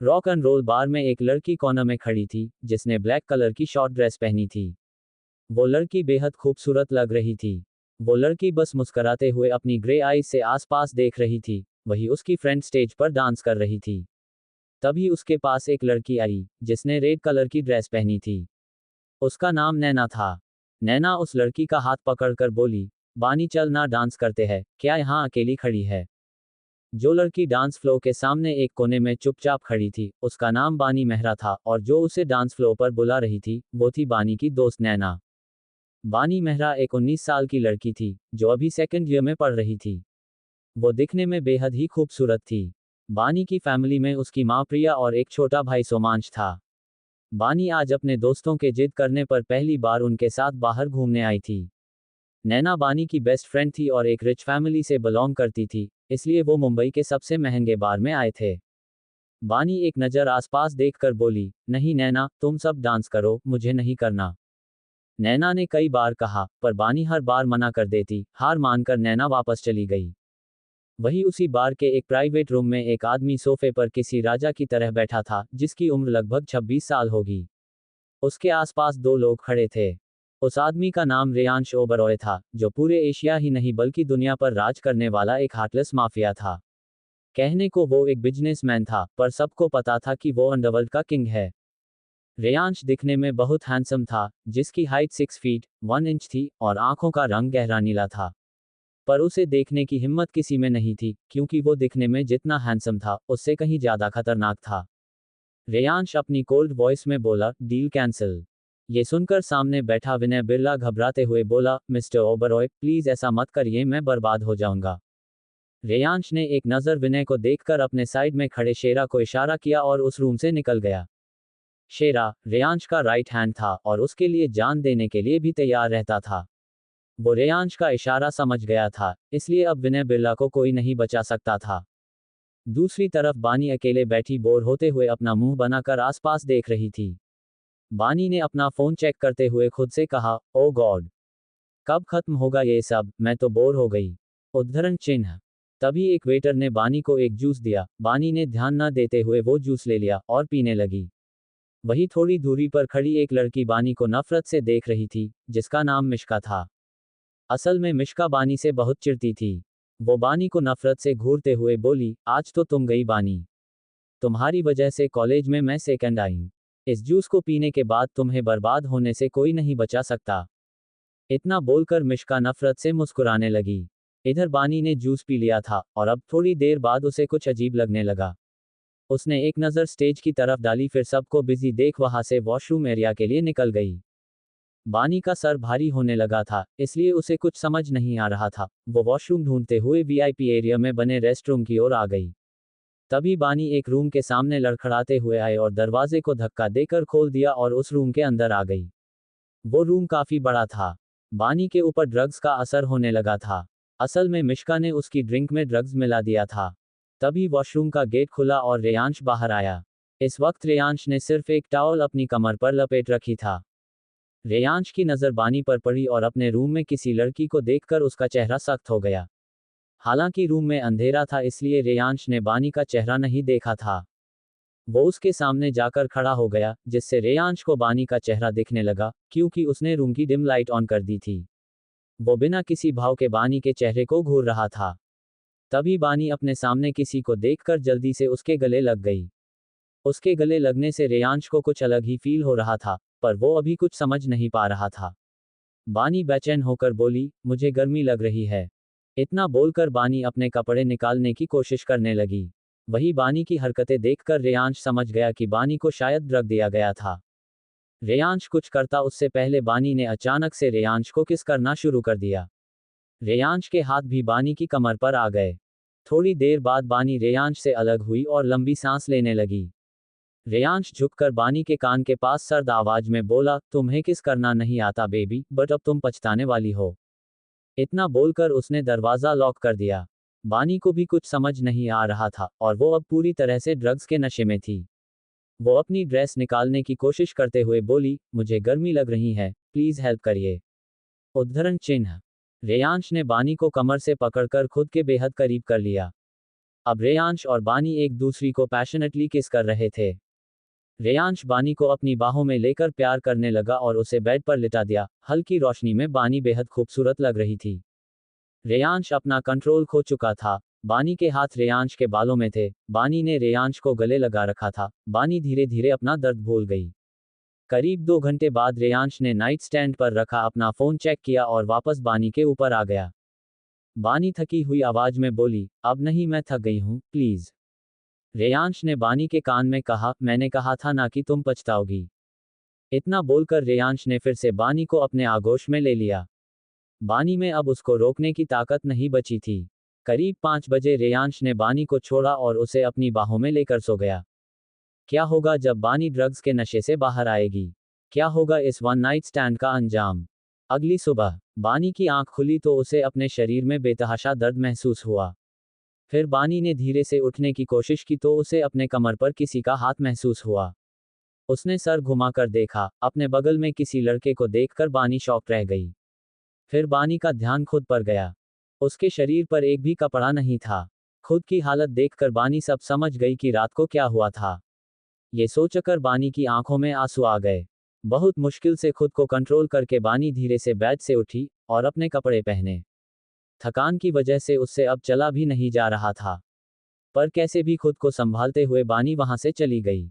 Rock and roll bar में एक लड़की कॉर्नर में खड़ी थी, जिसने ब्लैक कलर की शॉर्ट ड्रेस पहनी थी। वो लड़की बेहद खूबसूरत लग रही थी। वो लड़की बस मुस्कुराते हुए अपनी ग्रे आईज से आसपास देख रही थी। वही उसकी फ्रेंड स्टेज पर डांस कर रही थी। तभी उसके पास एक लड़की आई, जिसने रेड कलर की ड्रेस पहनी थी। उसका नाम नैना था। नैना उस लड़की का हाथ पकड़कर बोली, बानी चल ना डांस करते हैं, क्या यहाँ अकेली खड़ी है। जो लड़की डांस फ्लोर के सामने एक कोने में चुपचाप खड़ी थी, उसका नाम बानी मेहरा था, और जो उसे डांस फ्लोर पर बुला रही थी, वो थी बानी की दोस्त नैना। बानी मेहरा एक 19 साल की लड़की थी, जो अभी सेकंड ईयर में पढ़ रही थी। वो दिखने में बेहद ही खूबसूरत थी। बानी की फैमिली में उसकी माँ प्रिया और एक छोटा भाई सोमांश था। बानी आज अपने दोस्तों के जिद करने पर पहली बार उनके साथ बाहर घूमने आई थी। नैना बानी की बेस्ट फ्रेंड थी और एक रिच फैमिली से बिलोंग करती थी, इसलिए वो मुंबई के सबसे महंगे बार में आए थे। बानी एक नज़र आसपास देखकर बोली, नहीं नैना, तुम सब डांस करो, मुझे नहीं करना। नैना ने कई बार कहा, पर बानी हर बार मना कर देती। हार मानकर नैना वापस चली गई। वही उसी बार के एक प्राइवेट रूम में एक आदमी सोफे पर किसी राजा की तरह बैठा था, जिसकी उम्र लगभग 26 साल होगी। उसके आसपास दो लोग खड़े थे। उस आदमी का नाम रेयांश ओबरॉय था, जो पूरे एशिया ही नहीं बल्कि दुनिया पर राज करने वाला एक हार्टलेस माफिया था। कहने को वो एक बिजनेसमैन था, पर सबको पता था कि वो अंडरवर्ल्ड का किंग है। रेयांश दिखने में बहुत हैंडसम था, जिसकी हाइट 6 फीट 1 इंच थी और आंखों का रंग गहरा नीला था। पर उसे देखने की हिम्मत किसी में नहीं थी, क्योंकि वो दिखने में जितना हैंडसम था, उससे कहीं ज्यादा खतरनाक था। रेयांश अपनी कोल्ड वॉइस में बोला, डील कैंसिल। ये सुनकर सामने बैठा विनय बिरला घबराते हुए बोला, मिस्टर ओबरॉय, प्लीज ऐसा मत करिए, मैं बर्बाद हो जाऊंगा। रेयांश ने एक नज़र विनय को देखकर अपने साइड में खड़े शेरा को इशारा किया और उस रूम से निकल गया। शेरा रेयांश का राइट हैंड था और उसके लिए जान देने के लिए भी तैयार रहता था। वो रेयांश का इशारा समझ गया था, इसलिए अब विनय बिरला को कोई नहीं बचा सकता था। दूसरी तरफ बानी अकेले बैठी बोर होते हुए अपना मुंह बनाकर आसपास देख रही थी। बानी ने अपना फोन चेक करते हुए खुद से कहा, ओ गॉड, कब खत्म होगा ये सब, मैं तो बोर हो गई। उद्धरण चिन्ह। तभी एक वेटर ने बानी को एक जूस दिया। बानी ने ध्यान न देते हुए वो जूस ले लिया और पीने लगी। वही थोड़ी दूरी पर खड़ी एक लड़की बानी को नफरत से देख रही थी, जिसका नाम मिश्का था। असल में मिश्का बानी से बहुत चिढ़ती थी। वो बानी को नफरत से घूरते हुए बोली, आज तो तुम गई बानी। तुम्हारी वजह से कॉलेज में मैं सेकंड आई। इस जूस को पीने के बाद तुम्हें बर्बाद होने से कोई नहीं बचा सकता। इतना बोलकर मिश्का नफरत से मुस्कुराने लगी। इधर बानी ने जूस पी लिया था और अब थोड़ी देर बाद उसे कुछ अजीब लगने लगा। उसने एक नज़र स्टेज की तरफ डाली, फिर सबको बिजी देख वहां से वॉशरूम एरिया के लिए निकल गई। बानी का सर भारी होने लगा था, इसलिए उसे कुछ समझ नहीं आ रहा था। वो वॉशरूम ढूंढते हुए वीआईपी एरिया में बने रेस्टरूम की ओर आ गई। तभी बानी एक रूम के सामने लड़खड़ाते हुए आए और दरवाजे को धक्का देकर खोल दिया और उस रूम के अंदर आ गई। वो रूम काफी बड़ा था। बानी के ऊपर ड्रग्स का असर होने लगा था। असल में मिश्का ने उसकी ड्रिंक में ड्रग्स मिला दिया था। तभी वॉशरूम का गेट खुला और रेयांश बाहर आया। इस वक्त रेयांश ने सिर्फ एक टॉवल अपनी कमर पर लपेट रखी था। रेयांश की नज़र बानी पर पड़ी और अपने रूम में किसी लड़की को देखकर उसका चेहरा सख्त हो गया। हालांकि रूम में अंधेरा था, इसलिए रेयांश ने बानी का चेहरा नहीं देखा था। वो उसके सामने जाकर खड़ा हो गया, जिससे रेयांश को बानी का चेहरा दिखने लगा, क्योंकि उसने रूम की डिम लाइट ऑन कर दी थी। वो बिना किसी भाव के बानी के चेहरे को घूर रहा था। तभी बानी अपने सामने किसी को देखकर जल्दी से उसके गले लग गई। उसके गले लगने से रेयांश को कुछ अलग ही फील हो रहा था, पर वो अभी कुछ समझ नहीं पा रहा था। बानी बेचैन होकर बोली, मुझे गर्मी लग रही है। इतना बोलकर बानी अपने कपड़े निकालने की कोशिश करने लगी। वही बानी की हरकतें देखकर रेयांश समझ गया कि बानी को शायद ड्रग दिया गया था। रेयांश कुछ करता उससे पहले बानी ने अचानक से रेयांश को किस करना शुरू कर दिया। रेयांश के हाथ भी बानी की कमर पर आ गए। थोड़ी देर बाद बानी रेयांश से अलग हुई और लंबी सांस लेने लगी। रेयांश झुककर बानी के कान के पास सर्द आवाज में बोला, तुम्हें किस करना नहीं आता बेबी, बट अब तुम पछताने वाली हो। इतना बोलकर उसने दरवाजा लॉक कर दिया। बानी को भी कुछ समझ नहीं आ रहा था और वो अब पूरी तरह से ड्रग्स के नशे में थी। वो अपनी ड्रेस निकालने की कोशिश करते हुए बोली, मुझे गर्मी लग रही है, प्लीज हेल्प करिए। उद्धरण चिन्ह। रेयांश ने बानी को कमर से पकड़कर खुद के बेहद करीब कर लिया। अब रेयांश और बानी एक दूसरी को पैशनेटली किस कर रहे थे। रेयांश बानी को अपनी बाहों में लेकर प्यार करने लगा और उसे बेड पर लिटा दिया। हल्की रोशनी में बानी बेहद खूबसूरत लग रही थी। रेयांश अपना कंट्रोल खो चुका था। बानी के हाथ रेयांश के बालों में थे। बानी ने रेयांश को गले लगा रखा था। बानी धीरे धीरे अपना दर्द भूल गई। करीब 2 घंटे बाद रेयांश ने नाइट स्टैंड पर रखा अपना फोन चेक किया और वापस बानी के ऊपर आ गया। बानी थकी हुई आवाज में बोली, अब नहीं, मैं थक गई हूं, प्लीज। रेयांश ने बानी के कान में कहा, मैंने कहा था ना कि तुम पछताओगी। इतना बोलकर रेयांश ने फिर से बानी को अपने आगोश में ले लिया। बानी में अब उसको रोकने की ताकत नहीं बची थी। करीब 5 बजे रेयांश ने बानी को छोड़ा और उसे अपनी बाहों में लेकर सो गया। क्या होगा जब बानी ड्रग्स के नशे से बाहर आएगी? क्या होगा इस वन नाइट स्टैंड का अंजाम? अगली सुबह बानी की आंख खुली तो उसे अपने शरीर में बेतहाशा दर्द महसूस हुआ। फिर बानी ने धीरे से उठने की कोशिश की तो उसे अपने कमर पर किसी का हाथ महसूस हुआ। उसने सर घुमाकर देखा। अपने बगल में किसी लड़के को देखकर बानी शॉक रह गई। फिर बानी का ध्यान खुद पर गया। उसके शरीर पर एक भी कपड़ा नहीं था। खुद की हालत देखकर बानी सब समझ गई कि रात को क्या हुआ था। ये सोचकर बानी की आंखों में आंसू आ गए। बहुत मुश्किल से खुद को कंट्रोल करके बानी धीरे से बेड से उठी और अपने कपड़े पहने। थकान की वजह से उससे अब चला भी नहीं जा रहा था। पर कैसे भी खुद को संभालते हुए बानी वहां से चली गई।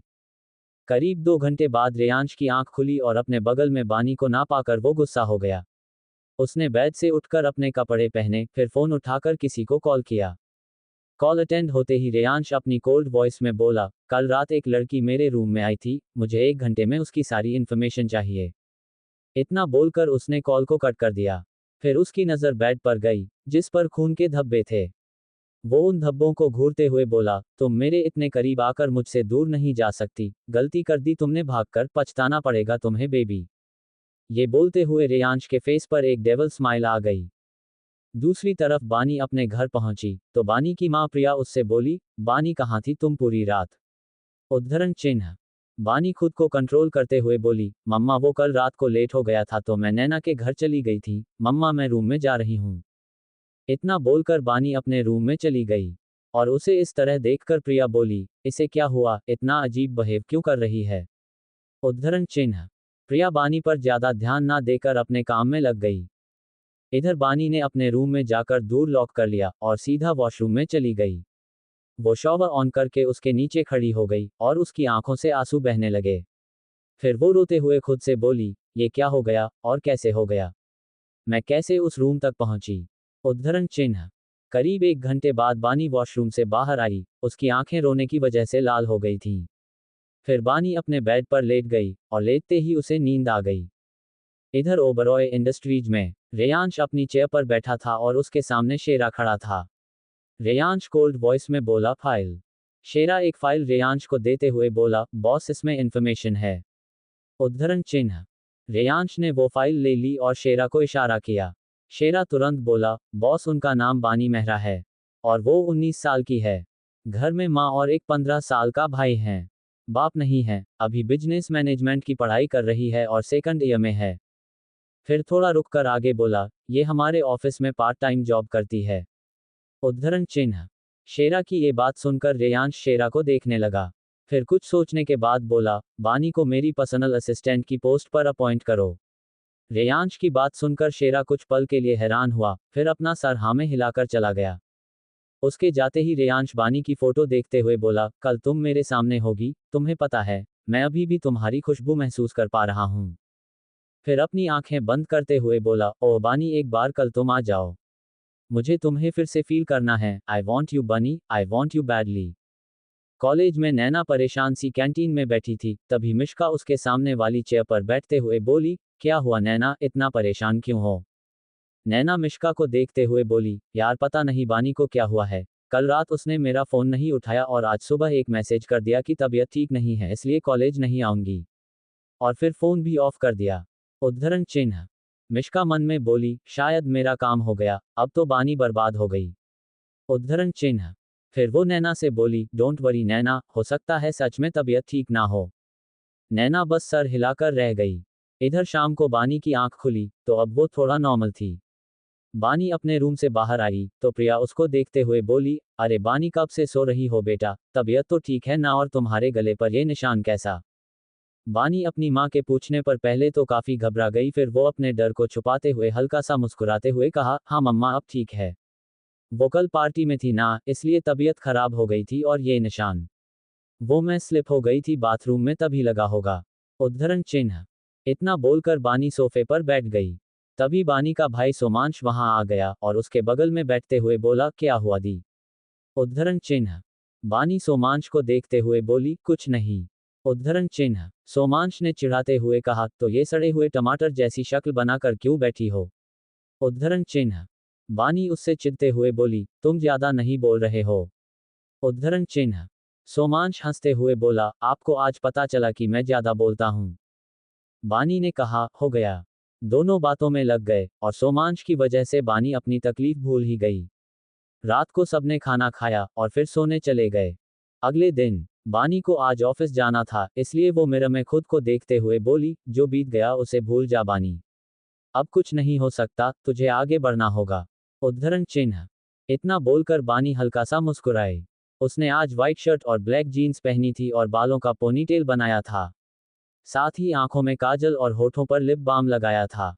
करीब 2 घंटे बाद रेयांश की आंख खुली और अपने बगल में बानी को ना पाकर वो गुस्सा हो गया। उसने बेड से उठकर अपने कपड़े पहने, फिर फोन उठाकर किसी को कॉल किया। कॉल अटेंड होते ही रेयांश अपनी कोल्ड वॉइस में बोला, कल रात एक लड़की मेरे रूम में आई थी, मुझे 1 घंटे में उसकी सारी इन्फॉर्मेशन चाहिए। इतना बोलकर उसने कॉल को कट कर दिया। फिर उसकी नज़र बेड पर गई, जिस पर खून के धब्बे थे। वो उन धब्बों को घूरते हुए बोला, तुम मेरे इतने करीब आकर मुझसे दूर नहीं जा सकती, गलती कर दी तुमने, भागकर पछताना पड़ेगा तुम्हें बेबी। ये बोलते हुए रेयांश के फेस पर एक डेविल स्माइल आ गई। दूसरी तरफ बानी अपने घर पहुंची तो बानी की मां प्रिया उससे बोली, बानी कहाँ थी तुम पूरी रात? उद्धरण चिन्ह। बानी खुद को कंट्रोल करते हुए बोली, मम्मा वो कल रात को लेट हो गया था तो मैं नैना के घर चली गई थी, मम्मा मैं रूम में जा रही हूँ। इतना बोलकर बानी अपने रूम में चली गई। और उसे इस तरह देखकर प्रिया बोली, इसे क्या हुआ, इतना अजीब बिहेव क्यों कर रही है? उद्धरण चिन्ह। प्रिया बानी पर ज्यादा ध्यान ना देकर अपने काम में लग गई। इधर बानी ने अपने रूम में जाकर दूर लॉक कर लिया और सीधा वॉशरूम में चली गई। वो शॉवर ऑन करके उसके नीचे खड़ी हो गई और उसकी आंखों से आंसू बहने लगे। फिर वो रोते हुए खुद से बोली, ये क्या हो गया और कैसे हो गया? मैं कैसे उस रूम तक पहुंची? उद्धरण चिन्ह। करीब 1 घंटे बाद बानी वॉशरूम से बाहर आई। उसकी आंखें रोने की वजह से लाल हो गई थीं। फिर बानी अपने बेड पर लेट गई और लेटते ही उसे नींद आ गई। इधर ओबरॉय इंडस्ट्रीज में रेयांश अपनी चेयर पर बैठा था और उसके सामने शेरा खड़ा था। रेयांश कोल्ड वॉइस में बोला, फाइल। शेरा एक फाइल रेयांश को देते हुए बोला, बॉस इसमें इंफॉर्मेशन है। उद्धरण चिन्ह। रेयांश ने वो फाइल ले ली और शेरा को इशारा किया। शेरा तुरंत बोला, बॉस उनका नाम बानी मेहरा है और वो 19 साल की है। घर में माँ और एक 15 साल का भाई हैं। बाप नहीं है, अभी बिजनेस मैनेजमेंट की पढ़ाई कर रही है और सेकंड ईयर में है। फिर थोड़ा रुककर आगे बोला, ये हमारे ऑफिस में पार्ट टाइम जॉब करती है। उद्धरण चिन्ह। शेरा की ये बात सुनकर रेयांश शेरा को देखने लगा। फिर कुछ सोचने के बाद बोला, बानी को मेरी पर्सनल असिस्टेंट की पोस्ट पर अपॉइंट करो। रेयांश की बात सुनकर शेरा कुछ पल के लिए हैरान हुआ, फिर अपना सर हाँ में हिलाकर चला गया। उसके जाते ही रेयांश बानी की फोटो देखते हुए बोला, कल तुम मेरे सामने होगी, तुम्हें पता है, मैं अभी भी तुम्हारी खुशबू महसूस कर पा रहा हूँ। फिर अपनी आंखें बंद करते हुए बोला, ओह बानी एक बार कल तुम आ जाओ। मुझे तुम्हें फिर से फील करना है, आई वॉन्ट यू बनी, I want you badly. College में नैना परेशान सी कैंटीन में बैठी थी, तभी मिश्का उसके सामने वाली चेयर पर बैठते हुए बोली, क्या हुआ नैना, इतना परेशान क्यों हो? नैना मिश्का को देखते हुए बोली, यार पता नहीं बानी को क्या हुआ है, कल रात उसने मेरा फ़ोन नहीं उठाया और आज सुबह एक मैसेज कर दिया कि तबीयत ठीक नहीं है इसलिए कॉलेज नहीं आऊंगी। और फिर फ़ोन भी ऑफ कर दिया। उद्धरण चिन्ह। मिश्का मन में बोली, शायद मेरा काम हो गया, अब तो बानी बर्बाद हो गई। उद्धरण चिन्ह। फिर वो नैना से बोली, डोंट वरी नैना, हो सकता है सच में तबीयत ठीक ना हो। नैना बस सर हिलाकर रह गई। इधर शाम को बानी की आंख खुली तो अब वो थोड़ा नॉर्मल थी। बानी अपने रूम से बाहर आई तो प्रिया उसको देखते हुए बोली, अरे बानी कब से सो रही हो बेटा, तबीयत तो ठीक है ना, और तुम्हारे गले पर ये निशान कैसा? बानी अपनी माँ के पूछने पर पहले तो काफी घबरा गई, फिर वो अपने डर को छुपाते हुए हल्का सा मुस्कुराते हुए कहा, हाँ मम्मा अब ठीक है। वो कल पार्टी में थी ना, इसलिए तबीयत खराब हो गई थी, और ये निशान वो मैं स्लिप हो गई थी बाथरूम में तभी लगा होगा। उद्धरण चिन्ह। इतना बोलकर बानी सोफे पर बैठ गई। तभी बानी का भाई सोमांश वहां आ गया और उसके बगल में बैठते हुए बोला, क्या हुआ दी? उद्धरण चिन्ह। बानी सोमांश को देखते हुए बोली, कुछ नहीं। उद्धरण चिन्ह। सोमांश ने चिढ़ाते हुए कहा, तो ये सड़े हुए टमाटर जैसी शक्ल बनाकर क्यों बैठी हो? उद्धरण चिन्ह। बानी उससे चिढ़ते हुए बोली, तुम ज्यादा नहीं बोल रहे हो? उद्धरण चिन्ह। सोमांश हंसते हुए बोला, आपको आज पता चला कि मैं ज्यादा बोलता हूं। बानी ने कहा, हो गया। दोनों बातों में लग गए और सोमांश की वजह से बानी अपनी तकलीफ भूल ही गई। रात को सबने खाना खाया और फिर सोने चले गए। अगले दिन बानी को आज ऑफिस जाना था, इसलिए वो मिरर में खुद को देखते हुए बोली, जो बीत गया उसे भूल जा बानी। अब कुछ नहीं हो सकता, तुझे आगे बढ़ना होगा। उद्धरण चिन्ह। इतना बोलकर बानी हल्का सा मुस्कुराए। उसने आज व्हाइट शर्ट और ब्लैक जीन्स पहनी थी और बालों का पोनीटेल बनाया था। साथ ही आंखों में काजल और होठों पर लिप बाम लगाया था।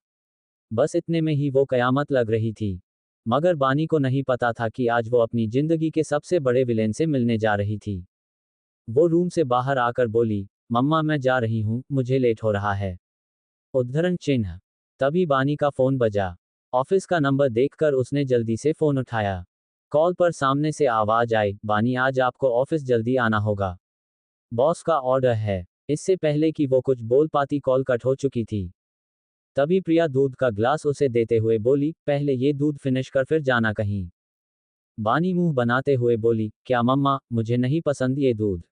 बस इतने में ही वो कयामत लग रही थी। मगर बानी को नहीं पता था कि आज वो अपनी जिंदगी के सबसे बड़े विलेन से मिलने जा रही थी। वो रूम से बाहर आकर बोली, मम्मा मैं जा रही हूँ, मुझे लेट हो रहा है। उद्धरण चिन्ह। तभी बानी का फोन बजा। ऑफिस का नंबर देखकर उसने जल्दी से फोन उठाया। कॉल पर सामने से आवाज आई, बानी आज आपको ऑफिस जल्दी आना होगा। बॉस का ऑर्डर है। इससे पहले कि वो कुछ बोल पाती कॉल कट हो चुकी थी। तभी प्रिया दूध का ग्लास उसे देते हुए बोली, पहले ये दूध फिनिश कर फिर जाना कहीं। बानी मुंह बनाते हुए बोली, क्या मम्मा, मुझे नहीं पसंद ये दूध।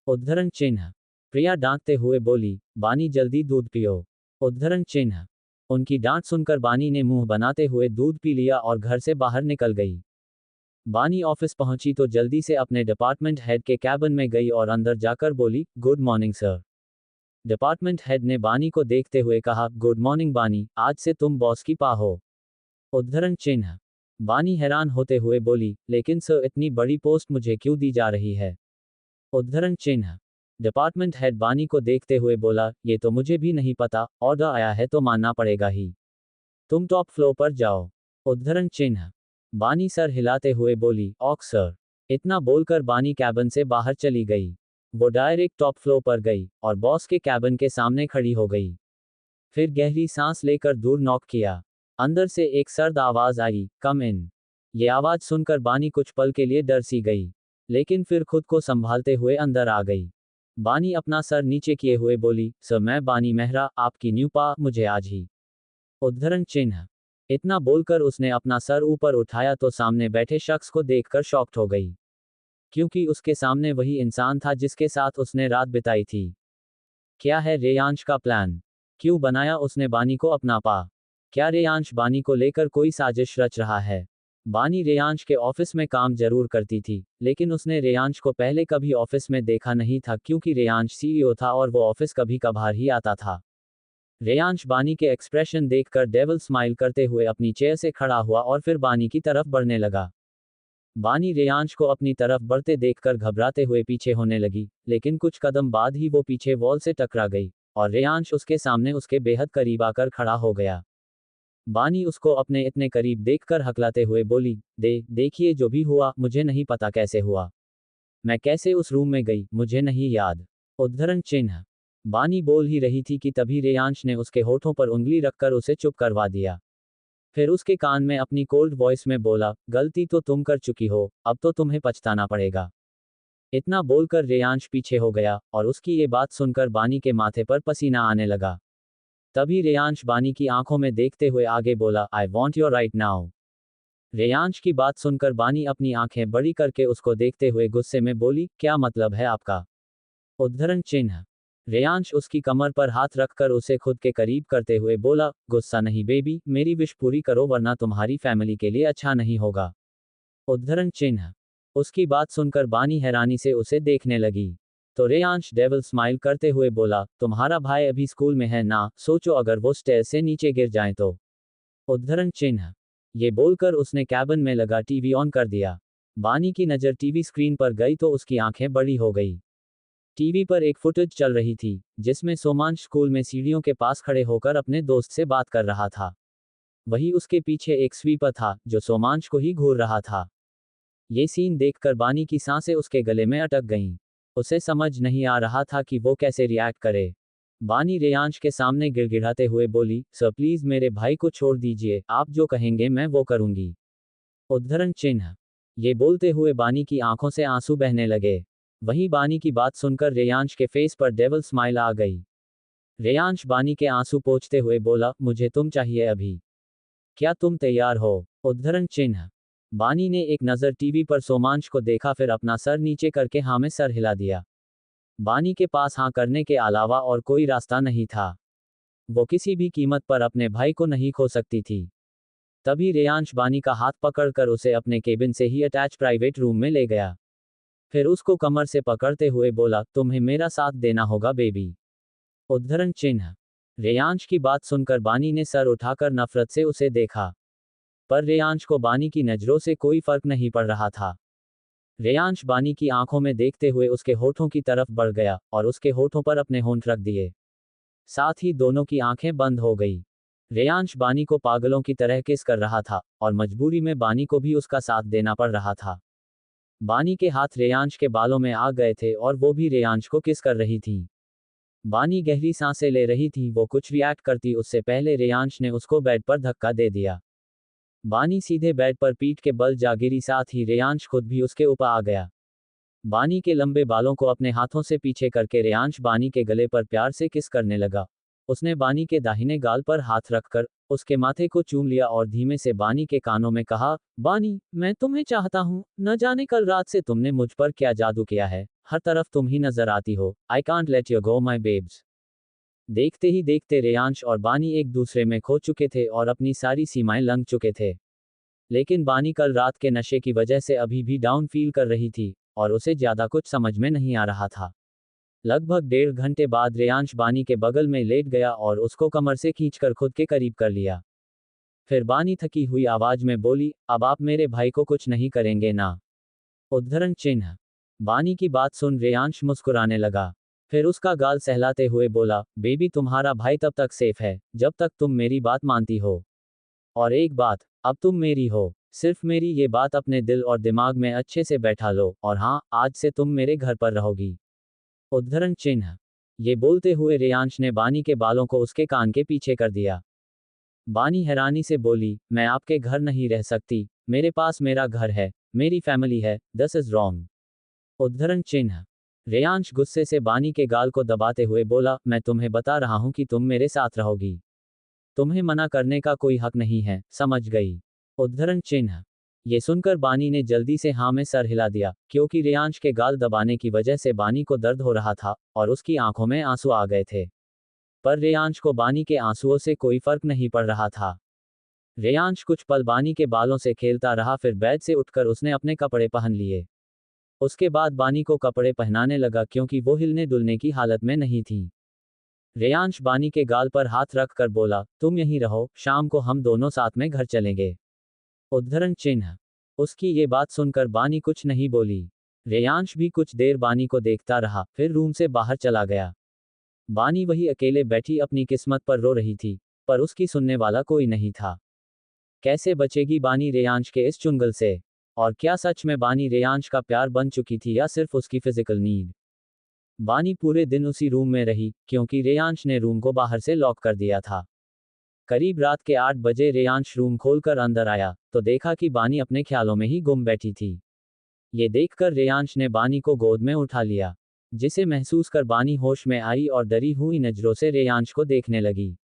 उद्धरण चिन्ह। प्रिया डांटते हुए बोली, बानी जल्दी दूध पियो। उद्धरण चिन्ह। उनकी डांट सुनकर बानी ने मुंह बनाते हुए दूध पी लिया और घर से बाहर निकल गई। बानी ऑफिस पहुंची तो जल्दी से अपने डिपार्टमेंट हेड के कैबिन में गई और अंदर जाकर बोली, good morning sir. Department head ने बानी को देखते हुए कहा, गुड मॉर्निंग बानी, आज से तुम बॉस की पा हो। उद्धरण चिन्ह। बानी हैरान होते हुए बोली, लेकिन सर इतनी बड़ी पोस्ट मुझे क्यों दी जा रही है? उद्धरण चिन्ह। डिपार्टमेंट हेड बानी को देखते हुए बोला, ये तो मुझे भी नहीं पता, ऑर्डर आया है तो मानना पड़ेगा ही। तुम टॉप फ्लोर पर जाओ। उद्धरण चिन्ह। बानी सर हिलाते हुए बोली, ऑक सर। इतना बोलकर बानी कैबिन से बाहर चली गई। वो डायरेक्ट टॉप फ्लोर पर गई और बॉस के कैबिन के सामने खड़ी हो गई। फिर गहरी सांस लेकर दूर नॉक किया। अंदर से एक सर्द आवाज आई, कम इन। ये आवाज सुनकर बानी कुछ पल के लिए डर सी गई, लेकिन फिर खुद को संभालते हुए अंदर आ गई। बानी अपना सर नीचे किए हुए बोली, सर मैं बानी मेहरा, आपकी न्यू पा, मुझे आज ही। उद्धरण चिन्ह। इतना बोलकर उसने अपना सर ऊपर उठाया तो सामने बैठे शख्स को देखकर शॉक्ड हो गई, क्योंकि उसके सामने वही इंसान था जिसके साथ उसने रात बिताई थी। क्या है रेयांश का प्लान? क्यों बनाया उसने बानी को अपना पा? क्या रेयांश बानी को लेकर कोई साजिश रच रहा है? बानी रेयांश के ऑफिस में काम जरूर करती थी, लेकिन उसने रेयांश को पहले कभी ऑफिस में देखा नहीं था, क्योंकि रेयांश सीईओ था और वो ऑफिस कभी कभार ही आता था। रेयांश बानी के एक्सप्रेशन देखकर डेविल स्माइल करते हुए अपनी चेयर से खड़ा हुआ और फिर बानी की तरफ बढ़ने लगा। बानी रेयांश को अपनी तरफ बढ़ते देखकर घबराते हुए पीछे होने लगी, लेकिन कुछ कदम बाद ही वो पीछे वॉल से टकरा गई और रेयांश उसके सामने उसके बेहद करीब आकर खड़ा हो गया। बानी उसको अपने इतने करीब देखकर हकलाते हुए बोली, देखिए जो भी हुआ, मुझे नहीं पता कैसे हुआ। मैं कैसे उस रूम में गई, मुझे नहीं याद। उद्धरण चिन्ह। बानी बोल ही रही थी कि तभी रेयांश ने उसके होठों पर उंगली रखकर उसे चुप करवा दिया। फिर उसके कान में अपनी कोल्ड वॉइस में बोला, गलती तो तुम कर चुकी हो, अब तो तुम्हें पछताना पड़ेगा। इतना बोलकर रेयांश पीछे हो गया और उसकी ये बात सुनकर बानी के माथे पर पसीना आने लगा। तभी रेयांश बानी की आंखों में देखते हुए आगे बोला, I want your right now. Reyansh की बात सुनकर बानी अपनी आंखें बड़ी करके उसको देखते हुए गुस्से में बोली, क्या मतलब है आपका? उद्धरण चिन्ह। रेयांश उसकी कमर पर हाथ रखकर उसे खुद के करीब करते हुए बोला, गुस्सा नहीं बेबी, मेरी विश पूरी करो वरना तुम्हारी फैमिली के लिए अच्छा नहीं होगा। उद्धरण चिन्ह। उसकी बात सुनकर बानी हैरानी से उसे देखने लगी। तो रेयांश डेविल स्माइल करते हुए बोला, तुम्हारा भाई अभी स्कूल में है ना, सोचो अगर वो स्टेयर से नीचे गिर जाए तो। उद्धरण चिन्ह। ये बोलकर उसने कैबिन में लगा टीवी ऑन कर दिया। बानी की नज़र टीवी स्क्रीन पर गई तो उसकी आंखें बड़ी हो गई। टीवी पर एक फुटेज चल रही थी जिसमें सोमांश स्कूल में सीढ़ियों के पास खड़े होकर अपने दोस्त से बात कर रहा था। वही उसके पीछे एक स्वीपर था जो सोमांश को ही घूर रहा था। ये सीन देखकर बानी की सांसें उसके गले में अटक गईं। उसे समझ नहीं आ रहा था कि वो कैसे रिएक्ट करे। बानी रेयांश के सामने गिड़गिड़ाते हुए बोली, सर प्लीज मेरे भाई को छोड़ दीजिए, आप जो कहेंगे मैं वो करूंगी। उद्धरण चिन्ह। ये बोलते हुए बानी की आंखों से आंसू बहने लगे। वहीं बानी की बात सुनकर रेयांश के फेस पर डेविल स्माइल आ गई। रेयांश बानी के आंसू पोंछते हुए बोला, मुझे तुम चाहिए अभी। क्या तुम तैयार हो? उद्धरण चिन्ह। बानी ने एक नज़र टीवी पर सोमांश को देखा, फिर अपना सर नीचे करके हाँ में सर हिला दिया। बानी के पास हाँ करने के अलावा और कोई रास्ता नहीं था। वो किसी भी कीमत पर अपने भाई को नहीं खो सकती थी। तभी रेयांश बानी का हाथ पकड़कर उसे अपने केबिन से ही अटैच प्राइवेट रूम में ले गया। फिर उसको कमर से पकड़ते हुए बोला, तुम्हें मेरा साथ देना होगा बेबी। उद्धरण चिन्ह। रेयांश की बात सुनकर बानी ने सर उठाकर नफरत से उसे देखा। पर रेयांश को बानी की नज़रों से कोई फर्क नहीं पड़ रहा था। रेयांश बानी की आंखों में देखते हुए उसके होठों की तरफ बढ़ गया और उसके होठों पर अपने होंठ रख दिए। साथ ही दोनों की आंखें बंद हो गई। रेयांश बानी को पागलों की तरह किस कर रहा था और मजबूरी में बानी को भी उसका साथ देना पड़ रहा था। बानी के हाथ रेयांश के बालों में आ गए थे और वो भी रेयांश को किस कर रही थी। बानी गहरी सांसें ले रही थी, वो कुछ रिएक्ट करती उससे पहले रेयांश ने उसको बेड पर धक्का दे दिया। बानी सीधे बेड पर पीठ के बल जा गिरी, साथ ही रेयांश खुद भी उसके ऊपर आ गया। बानी के लंबे बालों को अपने हाथों से पीछे करके रेयांश बानी के गले पर प्यार से किस करने लगा। उसने बानी के दाहिने गाल पर हाथ रखकर उसके माथे को चूम लिया और धीमे से बानी के कानों में कहा, बानी मैं तुम्हें चाहता हूँ, न जाने कल रात से तुमने मुझ पर क्या जादू किया है, हर तरफ तुम ही नजर आती हो, I can't let you go my babes. देखते ही देखते रेयांश और बानी एक दूसरे में खो चुके थे और अपनी सारी सीमाएं लंघ चुके थे। लेकिन बानी कल रात के नशे की वजह से अभी भी डाउन फील कर रही थी और उसे ज्यादा कुछ समझ में नहीं आ रहा था। लगभग 1.5 घंटे बाद रेयांश बानी के बगल में लेट गया और उसको कमर से खींचकर खुद के करीब कर लिया। फिर बानी थकी हुई आवाज में बोली, अब आप मेरे भाई को कुछ नहीं करेंगे ना? उद्धरण चिन्ह। बानी की बात सुन रेयांश मुस्कुराने लगा। फिर उसका गाल सहलाते हुए बोला, बेबी तुम्हारा भाई तब तक सेफ है जब तक तुम मेरी बात मानती हो। और एक बात, अब तुम मेरी हो, सिर्फ मेरी ये बात अपने दिल और दिमाग में अच्छे से बैठा लो, और हाँ, आज से तुम मेरे घर पर रहोगी। उद्धरण चिन्ह। ये बोलते हुए रेयांश ने बानी के बालों को उसके कान के पीछे कर दिया। बानी हैरानी से बोली, मैं आपके घर नहीं रह सकती, मेरे पास मेरा घर है, मेरी फैमिली है, दिस इज रॉन्ग। उद्धरण चिन्ह। रेयांश गुस्से से बानी के गाल को दबाते हुए बोला, मैं तुम्हें बता रहा हूं कि तुम मेरे साथ रहोगी। तुम्हें मना करने का कोई हक नहीं है, समझ गई? उद्धरण चिन्ह। ये सुनकर बानी ने जल्दी से हाँ में सर हिला दिया, क्योंकि रेयांश के गाल दबाने की वजह से बानी को दर्द हो रहा था और उसकी आंखों में आंसू आ गए थे। पर रेयांश को बानी के आंसुओं से कोई फर्क नहीं पड़ रहा था। रेयांश कुछ पल बानी के बालों से खेलता रहा, फिर बेड से उठकर उसने अपने कपड़े पहन लिए। उसके बाद बानी को कपड़े पहनाने लगा क्योंकि वो हिलने डुलने की हालत में नहीं थी। रेयांश बानी के गाल पर हाथ रख कर बोला, तुम यहीं रहो, शाम को हम दोनों साथ में घर चलेंगे। उद्धरण चिन्ह। उसकी ये बात सुनकर बानी कुछ नहीं बोली। रेयांश भी कुछ देर बानी को देखता रहा, फिर रूम से बाहर चला गया। बानी वही अकेले बैठी अपनी किस्मत पर रो रही थी, पर उसकी सुनने वाला कोई नहीं था। कैसे बचेगी बानी रेयांश के इस चुंगल से? और क्या सच में बानी रेयांश का प्यार बन चुकी थी या सिर्फ उसकी फिजिकल नीड? बानी पूरे दिन उसी रूम में रही क्योंकि रेयांश ने रूम को बाहर से लॉक कर दिया था। करीब रात के 8 बजे रेयांश रूम खोलकर अंदर आया तो देखा कि बानी अपने ख्यालों में ही गुम बैठी थी। ये देखकर रेयांश ने बानी को गोद में उठा लिया, जिसे महसूस कर बानी होश में आई और डरी हुई नजरों से रेयांश को देखने लगी।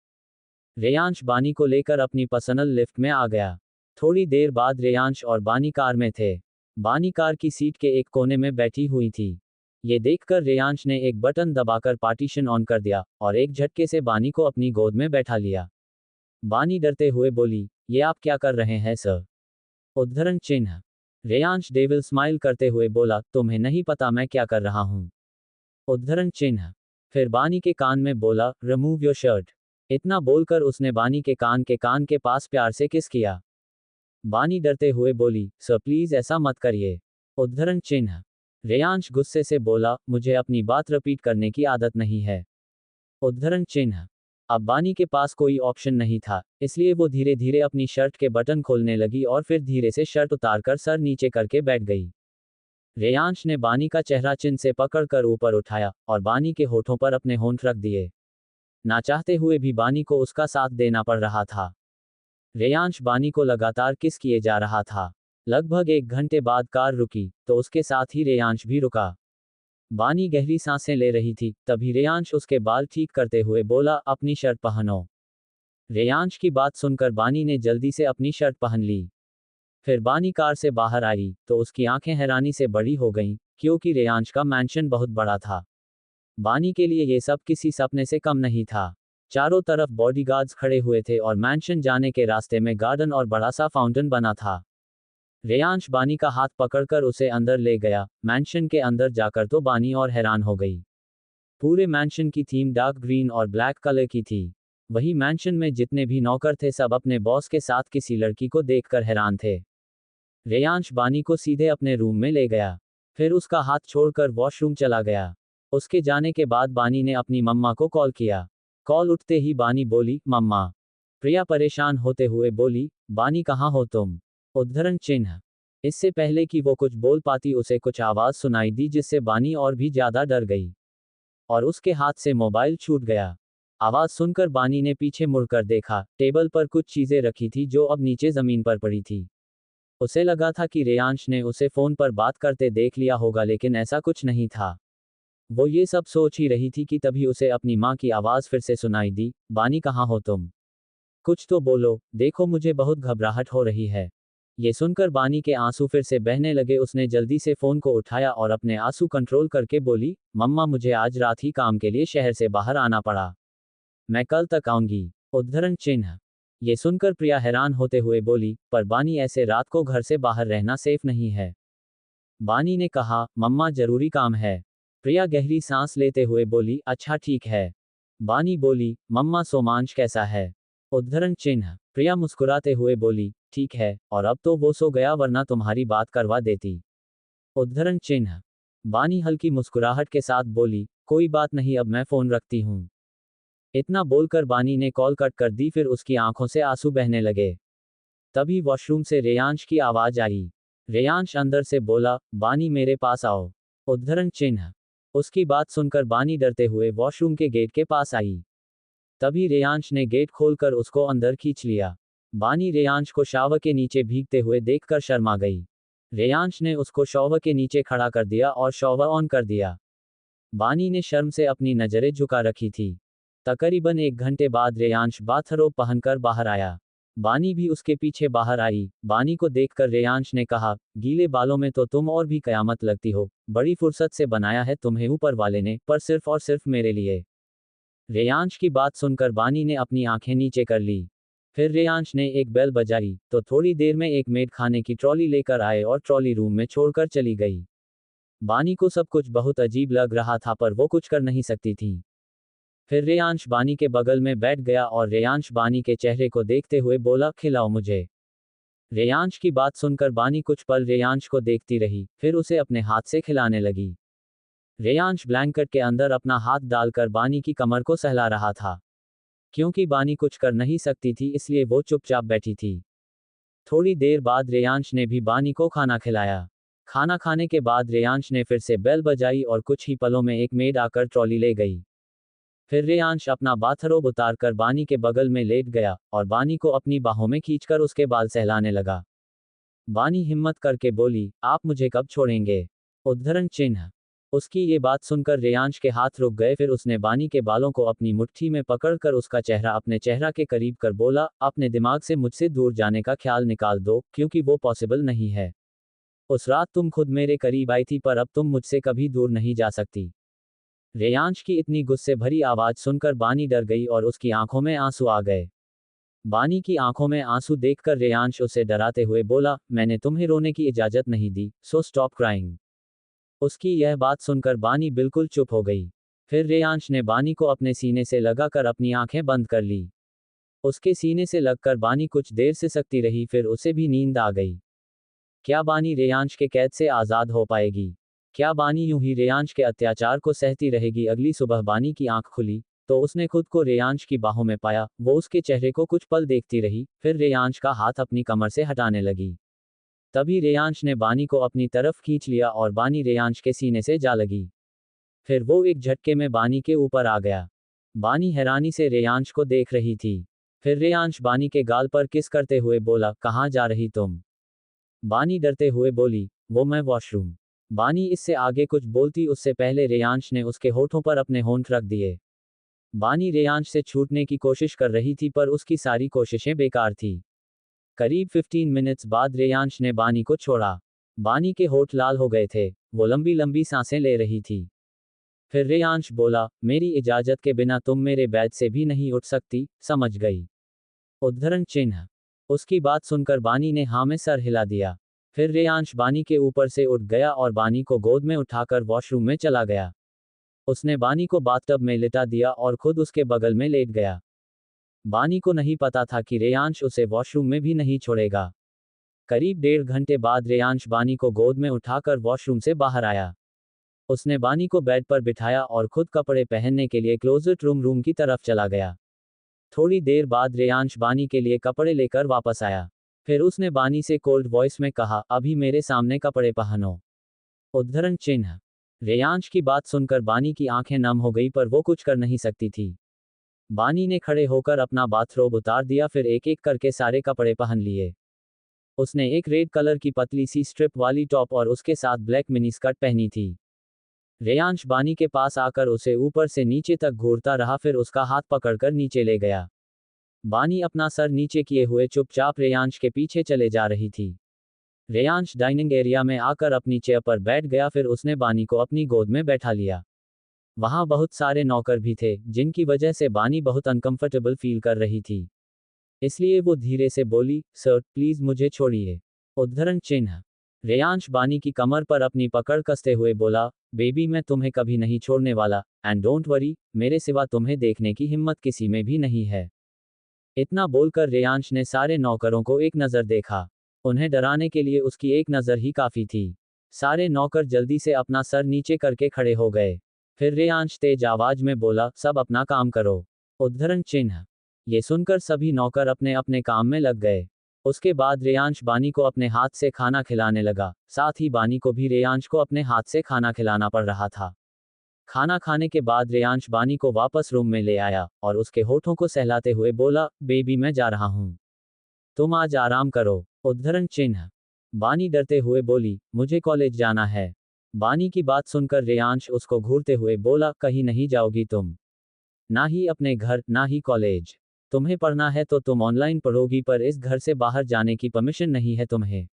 रेयांश बानी को लेकर अपनी पर्सनल लिफ्ट में आ गया। थोड़ी देर बाद रेयांश और बानी कार में थे। बानी कार की सीट के एक कोने में बैठी हुई थी। ये देखकर रेयांश ने एक बटन दबाकर पार्टीशन ऑन कर दिया और एक झटके से बानी को अपनी गोद में बैठा लिया। बानी डरते हुए बोली, ये आप क्या कर रहे हैं सर? उद्धरण चिन्ह। रेयांश डेविल स्माइल करते हुए बोला, तुम्हें नहीं पता मैं क्या कर रहा हूं। उद्धरण चिन्ह। फिर बानी के कान में बोला, रिमूव योर शर्ट। इतना बोलकर उसने बानी के कान के पास प्यार से किस किया। बानी डरते हुए बोली, सर प्लीज ऐसा मत करिए। उद्धरण चिन्ह। रेयांश गुस्से से बोला, मुझे अपनी बात रिपीट करने की आदत नहीं है। उद्धरण चिन्ह। अब बानी के पास कोई ऑप्शन नहीं था, इसलिए वो धीरे धीरे अपनी शर्ट के बटन खोलने लगी और फिर धीरे से शर्ट उतारकर सर नीचे करके बैठ गई। रेयांश ने बानी का चेहरा चिन से पकड़कर ऊपर उठाया और बानी के होठों पर अपने होंठ रख दिए। ना चाहते हुए भी बानी को उसका साथ देना पड़ रहा था। रेयांश बानी को लगातार किस किए जा रहा था। लगभग 1 घंटे बाद कार रुकी, तो उसके साथ ही रेयांश भी रुका। बानी गहरी सांसें ले रही थी, तभी रेयांश उसके बाल ठीक करते हुए बोला, अपनी शर्ट पहनो। रेयांश की बात सुनकर बानी ने जल्दी से अपनी शर्ट पहन ली। फिर बानी कार से बाहर आई, तो उसकी आंखें हैरानी से बड़ी हो गईं, क्योंकि रेयांश का मैंशन बहुत बड़ा था। बानी के लिए ये सब किसी सपने से कम नहीं था। चारों तरफ बॉडीगार्ड्स खड़े हुए थे और मैंशन जाने के रास्ते में गार्डन और बड़ा सा फाउंटेन बना था। रेयांश बानी का हाथ पकड़कर उसे अंदर ले गया। मैंशन के अंदर जाकर तो बानी और हैरान हो गई। पूरे मैंशन की थीम डार्क ग्रीन और ब्लैक कलर की थी। वही मैंशन में जितने भी नौकर थे सब अपने बॉस के साथ किसी लड़की को देखकर हैरान थे। रेयांश बानी को सीधे अपने रूम में ले गया, फिर उसका हाथ छोड़कर वॉशरूम चला गया। उसके जाने के बाद बानी ने अपनी मम्मा को कॉल किया। कॉल उठते ही बानी बोली, मम्मा। प्रिया परेशान होते हुए बोली, बानी कहाँ हो तुम? उद्धरण चिन्ह। इससे पहले कि वो कुछ बोल पाती उसे कुछ आवाज सुनाई दी जिससे बानी और भी ज्यादा डर गई और उसके हाथ से मोबाइल छूट गया। आवाज सुनकर बानी ने पीछे मुड़कर देखा, टेबल पर कुछ चीजें रखी थी जो अब नीचे जमीन पर पड़ी थी। उसे लगा था कि रेयांश ने उसे फोन पर बात करते देख लिया होगा, लेकिन ऐसा कुछ नहीं था। वो ये सब सोच ही रही थी कि तभी उसे अपनी माँ की आवाज फिर से सुनाई दी, बानी कहाँ हो तुम? कुछ तो बोलो, देखो मुझे बहुत घबराहट हो रही है। ये सुनकर बानी के आंसू फिर से बहने लगे। उसने जल्दी से फोन को उठाया और अपने आंसू कंट्रोल करके बोली, मम्मा मुझे आज रात ही काम के लिए शहर से बाहर आना पड़ा। मैं कल तक आऊंगी। उद्धरण चिन्ह। ये सुनकर प्रिया हैरान होते हुए बोली, पर बानी ऐसे रात को घर से बाहर रहना सेफ नहीं है। बानी ने कहा, मम्मा जरूरी काम है। प्रिया गहरी सांस लेते हुए बोली, अच्छा ठीक है। बानी बोली, मम्मा सोमांश कैसा है? उद्धरण चिन्ह। प्रिया मुस्कुराते हुए बोली, ठीक है, और अब तो वो सो गया वरना तुम्हारी बात करवा देती। उद्धरण चिन्ह। बानी हल्की मुस्कुराहट के साथ बोली, कोई बात नहीं, अब मैं फोन रखती हूँ। इतना बोलकर बानी ने कॉल कट कर दी। फिर उसकी आंखों से आंसू बहने लगे। तभी वॉशरूम से रेयांश की आवाज आई। रेयांश अंदर से बोला, बानी मेरे पास आओ। उद्धरण चिन्ह। उसकी बात सुनकर बानी डरते हुए वॉशरूम के गेट के पास आई। तभी रेयांश ने गेट खोलकर उसको अंदर खींच लिया। बानी रेयांश को शावर के नीचे भीगते हुए देखकर शर्मा गई। रेयांश ने उसको शॉवर के नीचे खड़ा कर दिया और शॉवर ऑन कर दिया। बानी ने शर्म से अपनी नजरें झुका रखी थी। तकरीबन 1 घंटे बाद रेयांश बाथरोब पहनकर बाहर आया। बानी भी उसके पीछे बाहर आई। बानी को देखकर रेयांश ने कहा, गीले बालों में तो तुम और भी कयामत लगती हो। बड़ी फुर्सत से बनाया है तुम्हें ऊपर वाले ने, पर सिर्फ और सिर्फ मेरे लिए। रेयांश की बात सुनकर बानी ने अपनी आंखें नीचे कर ली। फिर रेयांश ने एक बेल बजाई, तो थोड़ी देर में एक मेड खाने की ट्रॉली लेकर आए और ट्रॉली रूम में छोड़कर चली गई। बानी को सब कुछ बहुत अजीब लग रहा था, पर वो कुछ कर नहीं सकती थी। फिर रेयांश बानी के बगल में बैठ गया और रेयांश बानी के चेहरे को देखते हुए बोला, खिलाओ मुझे। रेयांश की बात सुनकर बानी कुछ पल रेयांश को देखती रही, फिर उसे अपने हाथ से खिलाने लगी। रेयांश ब्लैंकेट के अंदर अपना हाथ डालकर बानी की कमर को सहला रहा था। क्योंकि बानी कुछ कर नहीं सकती थी, इसलिए वो चुपचाप बैठी थी। थोड़ी देर बाद रेयांश ने भी बानी को खाना खिलाया। खाना खाने के बाद रेयांश ने फिर से बेल बजाई और कुछ ही पलों में एक मेड आकर ट्रॉली ले गई। फिर रेयांश अपना बाथरोब उतारकर बानी के बगल में लेट गया और बानी को अपनी बाहों में खींचकर उसके बाल सहलाने लगा। बानी हिम्मत करके बोली, आप मुझे कब छोड़ेंगे? उद्धरण चिन्ह। उसकी ये बात सुनकर रेयांश के हाथ रुक गए। फिर उसने बानी के बालों को अपनी मुट्ठी में पकड़कर उसका चेहरा अपने चेहरा के करीब कर बोला, अपने दिमाग से मुझसे दूर जाने का ख्याल निकाल दो, क्योंकि वो पॉसिबल नहीं है। उस रात तुम खुद मेरे करीब आई थी, पर अब तुम मुझसे कभी दूर नहीं जा सकती। रेयांश की इतनी गुस्से भरी आवाज सुनकर बानी डर गई और उसकी आंखों में आंसू आ गए। बानी की आंखों में आंसू देखकर रेयांश उसे डराते हुए बोला, मैंने तुम्हें रोने की इजाजत नहीं दी, सो स्टॉप क्राइंग। उसकी यह बात सुनकर बानी बिल्कुल चुप हो गई। फिर रेयांश ने बानी को अपने सीने से लगाकर अपनी आंखें बंद कर ली। उसके सीने से लगकर बानी कुछ देर सिसकती रही, फिर उसे भी नींद आ गई। क्या बानी रेयांश के कैद से आज़ाद हो पाएगी? क्या बानी यूं ही रेयांश के अत्याचार को सहती रहेगी? अगली सुबह बानी की आंख खुली तो उसने खुद को रेयांश की बाहों में पाया। वो उसके चेहरे को कुछ पल देखती रही, फिर रेयांश का हाथ अपनी कमर से हटाने लगी। तभी रेयांश ने बानी को अपनी तरफ खींच लिया और बानी रेयांश के सीने से जा लगी। फिर वो एक झटके में बानी के ऊपर आ गया। बानी हैरानी से रेयांश को देख रही थी। फिर रेयांश बानी के गाल पर किस करते हुए बोला, कहाँ जा रही तुम? बानी डरते हुए बोली, वो मैं वॉशरूम। बानी इससे आगे कुछ बोलती उससे पहले रेयांश ने उसके होठों पर अपने होंठ रख दिए। बानी रेयांश से छूटने की कोशिश कर रही थी, पर उसकी सारी कोशिशें बेकार थी। करीब 15 मिनट्स बाद रेयांश ने बानी को छोड़ा। बानी के होठ लाल हो गए थे, वो लंबी लंबी सांसें ले रही थी। फिर रेयांश बोला, मेरी इजाजत के बिना तुम मेरे बेड से भी नहीं उठ सकती, समझ गई? उद्धरण चिन्ह। उसकी बात सुनकर बानी ने हाँ में सर हिला दिया। फिर रेयांश बानी के ऊपर से उठ गया और बानी को गोद में उठाकर वॉशरूम में चला गया। उसने बानी को बाथटब में लिटा दिया और खुद उसके बगल में लेट गया। बानी को नहीं पता था कि रेयांश उसे वॉशरूम में भी नहीं छोड़ेगा। करीब 1.5 घंटे बाद रेयांश बानी को गोद में उठाकर वॉशरूम से बाहर आया। उसने बानी को बेड पर बिठाया और खुद कपड़े पहनने के लिए क्लोजेट रूम की तरफ चला गया। थोड़ी देर बाद रेयांश बानी के लिए कपड़े लेकर वापस आया। फिर उसने बानी से कोल्ड वॉइस में कहा, अभी मेरे सामने कपड़े पहनो। उद्धरण चिन्ह। रेयांश की बात सुनकर बानी की आंखें नम हो गई, पर वो कुछ कर नहीं सकती थी। बानी ने खड़े होकर अपना बाथरोब उतार दिया, फिर एक एक करके सारे कपड़े पहन लिए। उसने एक रेड कलर की पतली सी स्ट्रिप वाली टॉप और उसके साथ ब्लैक मिनी स्कर्ट पहनी थी। रेयांश बानी के पास आकर उसे ऊपर से नीचे तक घूरता रहा, फिर उसका हाथ पकड़कर नीचे ले गया। बानी अपना सर नीचे किए हुए चुपचाप रेयांश के पीछे चले जा रही थी। रेयांश डाइनिंग एरिया में आकर अपनी चेयर पर बैठ गया, फिर उसने बानी को अपनी गोद में बैठा लिया। वहां बहुत सारे नौकर भी थे, जिनकी वजह से बानी बहुत अनकंफर्टेबल फील कर रही थी। इसलिए वो धीरे से बोली, सर प्लीज मुझे छोड़िए। उद्धरण चिन्ह। रेयांश बानी की कमर पर अपनी पकड़ कसते हुए बोला, बेबी मैं तुम्हें कभी नहीं छोड़ने वाला, एंड डोंट वरी, मेरे सिवा तुम्हें देखने की हिम्मत किसी में भी नहीं है। इतना बोलकर रेयांश ने सारे नौकरों को एक नज़र देखा। उन्हें डराने के लिए उसकी एक नज़र ही काफ़ी थी। सारे नौकर जल्दी से अपना सर नीचे करके खड़े हो गए। फिर रेयांश तेज आवाज में बोला, सब अपना काम करो। उद्धरण चिन्ह। ये सुनकर सभी नौकर अपने अपने काम में लग गए। उसके बाद रेयांश बानी को अपने हाथ से खाना खिलाने लगा, साथ ही बानी को भी रेयांश को अपने हाथ से खाना खिलाना पड़ रहा था। खाना खाने के बाद रेयांश बानी को वापस रूम में ले आया और उसके होठों को सहलाते हुए बोला, बेबी मैं जा रहा हूं, तुम आज आराम करो। उद्धरण चिन्ह। बानी डरते हुए बोली, मुझे कॉलेज जाना है। बानी की बात सुनकर रेयांश उसको घूरते हुए बोला, कहीं नहीं जाओगी तुम, ना ही अपने घर ना ही कॉलेज। तुम्हें पढ़ना है तो तुम ऑनलाइन पढ़ोगी, पर इस घर से बाहर जाने की परमिशन नहीं है तुम्हें।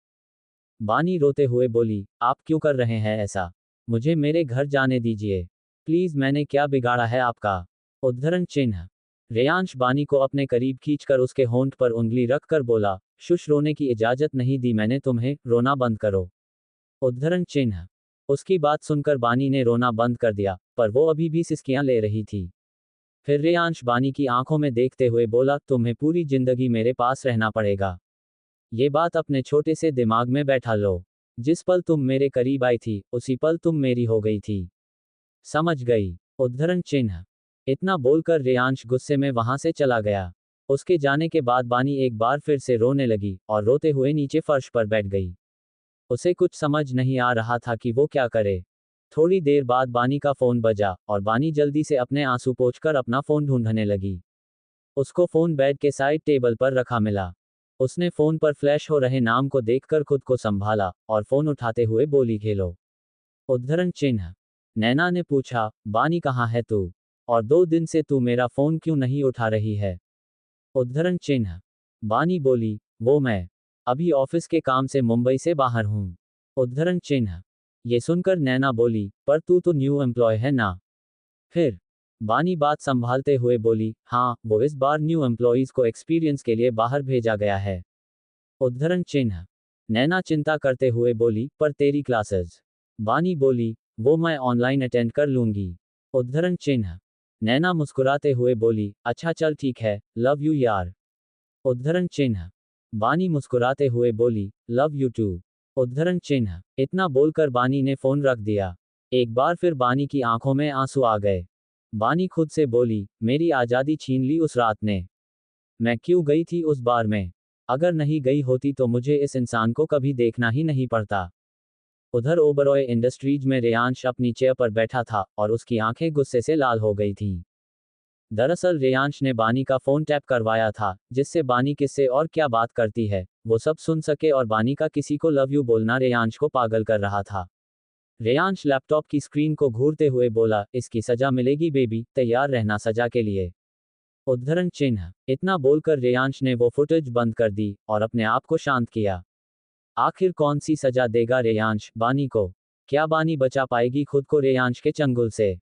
बानी रोते हुए बोली, आप क्यों कर रहे हैं ऐसा? मुझे मेरे घर जाने दीजिए प्लीज, मैंने क्या बिगाड़ा है आपका? उद्धरण चिन्ह। रेयांश बानी को अपने करीब खींचकर उसके होंठ पर उंगली रखकर बोला, शुश रोने की इजाजत नहीं दी मैंने तुम्हें, रोना बंद करो। उद्धरण चिन्ह। उसकी बात सुनकर बानी ने रोना बंद कर दिया, पर वो अभी भी सिसकियां ले रही थी। फिर रेयांश बानी की आंखों में देखते हुए बोला, तुम्हें पूरी जिंदगी मेरे पास रहना पड़ेगा। ये बात अपने छोटे से दिमाग में बैठा लो। जिस पल तुम मेरे करीब आई थी, उसी पल तुम मेरी हो गई थी। समझ गई? उद्धरण चिन्ह। इतना बोलकर रेयांश गुस्से में वहां से चला गया। उसके जाने के बाद बानी एक बार फिर से रोने लगी और रोते हुए नीचे फर्श पर बैठ गई। उसे कुछ समझ नहीं आ रहा था कि वो क्या करे। थोड़ी देर बाद बानी का फोन बजा और बानी जल्दी से अपने आंसू पोंछकर अपना फोन ढूंढने लगी। उसको फोन बेड के साइड टेबल पर रखा मिला। उसने फोन पर फ्लैश हो रहे नाम को देखकर खुद को संभाला और फोन उठाते हुए बोली, हेलो। उद्धरण चिन्ह। नैना ने पूछा, बानी कहाँ है तू? और 2 दिन से तू मेरा फोन क्यों नहीं उठा रही है? उद्धरण चिन्ह। बानी बोली, वो मैं अभी ऑफिस के काम से मुंबई से बाहर हूँ। उद्धरण चिन्ह। ये सुनकर नैना बोली, पर तू तो न्यू एम्प्लॉय है ना? फिर बानी बात संभालते हुए बोली, हाँ वो इस बार न्यू एम्प्लॉयज को एक्सपीरियंस के लिए बाहर भेजा गया है। उद्धरण चिन्ह। नैना चिंता करते हुए बोली, पर तेरी क्लासेस? बानी बोली, वो मैं ऑनलाइन अटेंड कर लूंगी। उद्धरण चिन्ह। नैना मुस्कुराते हुए बोली, अच्छा चल ठीक है, लव यू यार। उद्धरण चिन्ह। बानी मुस्कुराते हुए बोली, लव यू टू। उद्धरण चिन्ह। इतना बोलकर बानी ने फोन रख दिया। एक बार फिर बानी की आंखों में आंसू आ गए। बानी खुद से बोली, मेरी आजादी छीन ली उस रात ने। मैं क्यों गई थी उस बार में? अगर नहीं गई होती तो मुझे इस इंसान को कभी देखना ही नहीं पड़ता। उधर ओबरॉय इंडस्ट्रीज में रेयांश अपनी चेयर पर बैठा था और उसकी आंखें गुस्से से लाल हो गई थीं। दरअसल रेयांश ने बानी का फोन टैप करवाया था, जिससे बानी किससे और क्या बात करती है, वो सब सुन सके, और बानी का किसी को लव यू बोलना रेयांश को पागल कर रहा था। रेयांश लैपटॉप की स्क्रीन को घूरते हुए बोला, इसकी सजा मिलेगी बेबी, तैयार रहना सजा के लिए। उद्धरण चिन्ह। इतना बोलकर रेयांश ने वो फुटेज बंद कर दी और अपने आप को शांत किया। आखिर कौन सी सजा देगा रेयांश बानी को? क्या बानी बचा पाएगी खुद को रेयांश के चंगुल से?